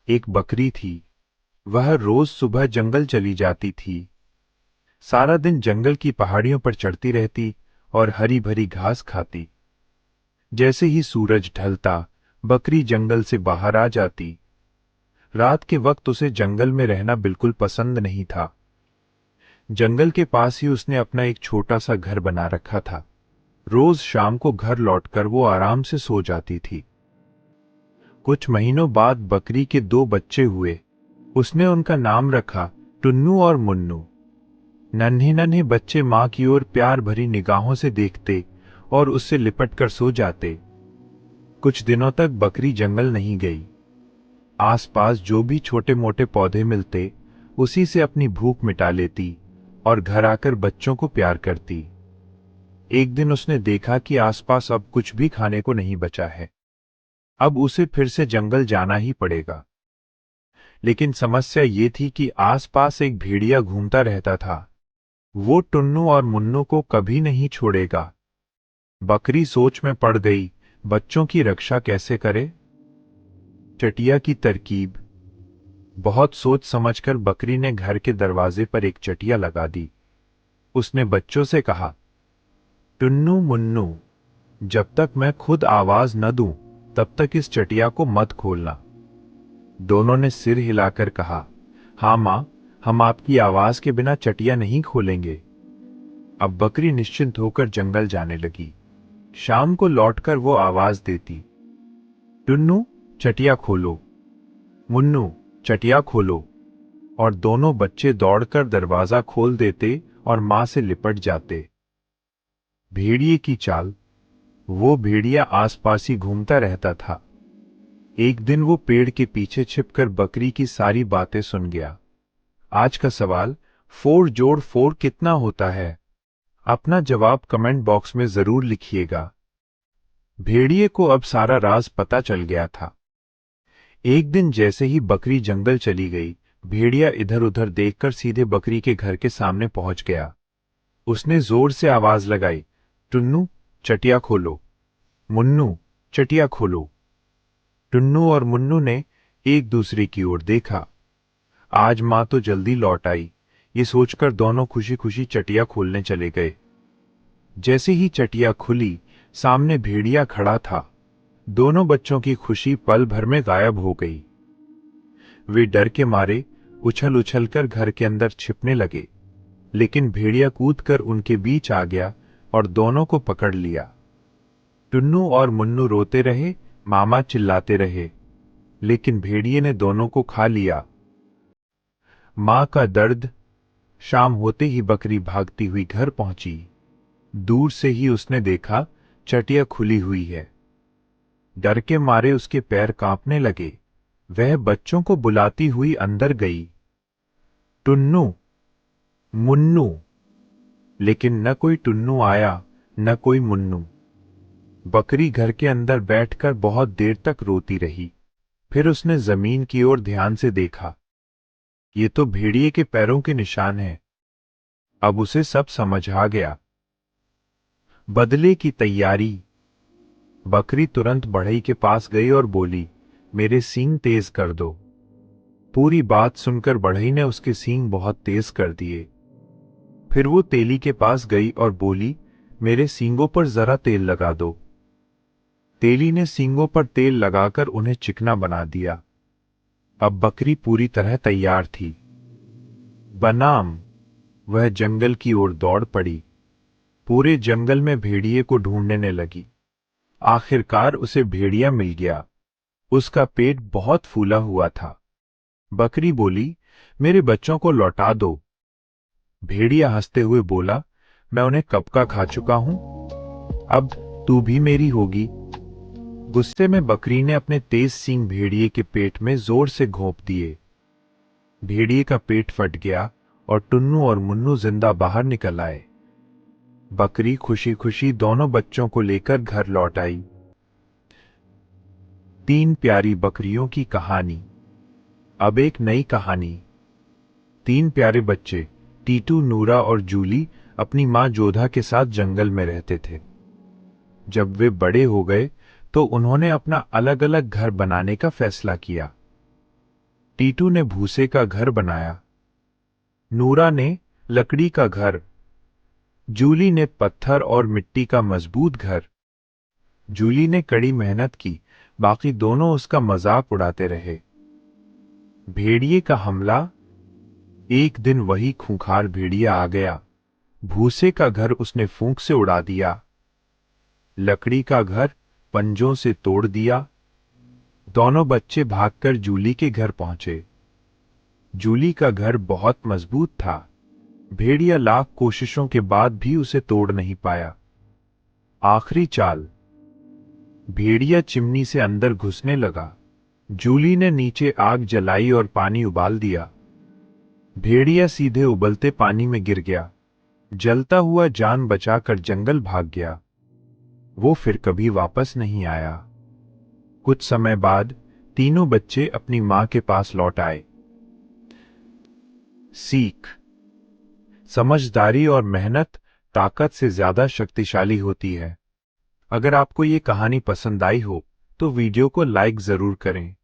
एक बकरी थी। वह रोज सुबह जंगल चली जाती थी। सारा दिन जंगल की पहाड़ियों पर चढ़ती रहती और हरी भरी घास खाती। जैसे ही सूरज ढलता, बकरी जंगल से बाहर आ जाती। रात के वक्त उसे जंगल में रहना बिल्कुल पसंद नहीं था। जंगल के पास ही उसने अपना एक छोटा सा घर बना रखा था। रोज शाम को घर लौटकर वो आराम से सो जाती थी। कुछ महीनों बाद बकरी के दो बच्चे हुए। उसने उनका नाम रखा टुन्नू और मुन्नू। नन्हे नन्हे बच्चे मां की ओर प्यार भरी निगाहों से देखते और उससे लिपट कर सो जाते। कुछ दिनों तक बकरी जंगल नहीं गई। आसपास जो भी छोटे मोटे पौधे मिलते, उसी से अपनी भूख मिटा लेती और घर आकर बच्चों को प्यार करती। एक दिन उसने देखा कि आसपास अब कुछ भी खाने को नहीं बचा है। अब उसे फिर से जंगल जाना ही पड़ेगा। लेकिन समस्या ये थी कि आसपास एक भेड़िया घूमता रहता था। वो टुन्नू और मुन्नू को कभी नहीं छोड़ेगा। बकरी सोच में पड़ गई, बच्चों की रक्षा कैसे करे। चटिया की तरकीब। बहुत सोच समझकर बकरी ने घर के दरवाजे पर एक चटिया लगा दी। उसने बच्चों से कहा, टुन्नू मुन्नू, जब तक मैं खुद आवाज न दूं, तब तक इस चटिया को मत खोलना। दोनों ने सिर हिलाकर कहा, हाँ मां, हम आपकी आवाज के बिना चटिया नहीं खोलेंगे। अब बकरी निश्चिंत होकर जंगल जाने लगी। शाम को लौटकर वो आवाज देती, टुन्नू, चटिया खोलो। मुन्नू, चटिया खोलो। और दोनों बच्चे दौड़कर दरवाजा खोल देते और मां से लिपट जाते। भेड़िए की चाल। वो भेड़िया आसपास ही घूमता रहता था। एक दिन वो पेड़ के पीछे छिपकर बकरी की सारी बातें सुन गया। आज का सवाल, 4 जोड़ 4 कितना होता है? अपना जवाब कमेंट बॉक्स में जरूर लिखिएगा। भेड़िए को अब सारा राज पता चल गया था। एक दिन जैसे ही बकरी जंगल चली गई, भेड़िया इधर उधर देखकर सीधे बकरी के घर के सामने पहुंच गया। उसने जोर से आवाज लगाई, टुन्नू, चटिया खोलो। मुन्नू, चटिया खोलो। टुन्नू और मुन्नू ने एक दूसरे की ओर देखा। आज मां तो जल्दी लौट आई, ये सोचकर दोनों खुशी खुशी चटिया खोलने चले गए। जैसे ही चटिया खुली, सामने भेड़िया खड़ा था। दोनों बच्चों की खुशी पल भर में गायब हो गई। वे डर के मारे उछल उछल कर घर के अंदर छिपने लगे, लेकिन भेड़िया कूदकर उनके बीच आ गया और दोनों को पकड़ लिया। टुन्नू और मुन्नू रोते रहे, मामा चिल्लाते रहे, लेकिन भेड़िए ने दोनों को खा लिया। मां का दर्द। शाम होते ही बकरी भागती हुई घर पहुंची। दूर से ही उसने देखा, चटिया खुली हुई है। डर के मारे उसके पैर कांपने लगे। वह बच्चों को बुलाती हुई अंदर गई, टुन्नू, मुन्नू। लेकिन न कोई टुन्नू आया, न कोई मुन्नू। बकरी घर के अंदर बैठकर बहुत देर तक रोती रही। फिर उसने जमीन की ओर ध्यान से देखा। ये तो भेड़िए के पैरों के निशान हैं। अब उसे सब समझ आ गया। बदले की तैयारी। बकरी तुरंत बढ़ई के पास गई और बोली, मेरे सींग तेज कर दो। पूरी बात सुनकर बढ़ई ने उसके सींग बहुत तेज कर दिए। फिर वो तेली के पास गई और बोली, मेरे सींगों पर जरा तेल लगा दो। तेली ने सींगों पर तेल लगाकर उन्हें चिकना बना दिया। अब बकरी पूरी तरह तैयार थी। बनाम। वह जंगल की ओर दौड़ पड़ी। पूरे जंगल में भेड़िए को ढूंढने लगी। आखिरकार उसे भेड़िया मिल गया। उसका पेट बहुत फूला हुआ था। बकरी बोली, मेरे बच्चों को लौटा दो। भेड़िया हंसते हुए बोला, मैं उन्हें कब का खा चुका हूं, अब तू भी मेरी होगी। गुस्से में बकरी ने अपने तेज सींग भेड़िए के पेट में जोर से घोंप दिए। भेड़िए का पेट फट गया और टुन्नू और मुन्नू जिंदा बाहर निकल आए। बकरी खुशी खुशी दोनों बच्चों को लेकर घर लौट आई। 3 प्यारी बकरियों की कहानी। अब एक नई कहानी। 3 प्यारे बच्चे, टीटू, नूरा और जूली, अपनी मां जोधा के साथ जंगल में रहते थे। जब वे बड़े हो गए तो उन्होंने अपना अलग अलग घर बनाने का फैसला किया। टीटू ने भूसे का घर बनाया, नूरा ने लकड़ी का घर, जूली ने पत्थर और मिट्टी का मजबूत घर। जूली ने कड़ी मेहनत की, बाकी दोनों उसका मजाक उड़ाते रहे। भेड़िए का हमला। एक दिन वही खूंखार भेड़िया आ गया। भूसे का घर उसने फूंक से उड़ा दिया, लकड़ी का घर पंजों से तोड़ दिया। दोनों बच्चे भागकर जूली के घर पहुंचे। जूली का घर बहुत मजबूत था, भेड़िया लाख कोशिशों के बाद भी उसे तोड़ नहीं पाया। आखिरी चाल। भेड़िया चिमनी से अंदर घुसने लगा। जूली ने नीचे आग जलाई और पानी उबाल दिया। भेड़िया सीधे उबलते पानी में गिर गया, जलता हुआ जान बचाकर जंगल भाग गया। वो फिर कभी वापस नहीं आया। कुछ समय बाद तीनों बच्चे अपनी मां के पास लौट आए। सीख। समझदारी और मेहनत ताकत से ज्यादा शक्तिशाली होती है। अगर आपको ये कहानी पसंद आई हो तो वीडियो को लाइक जरूर करें।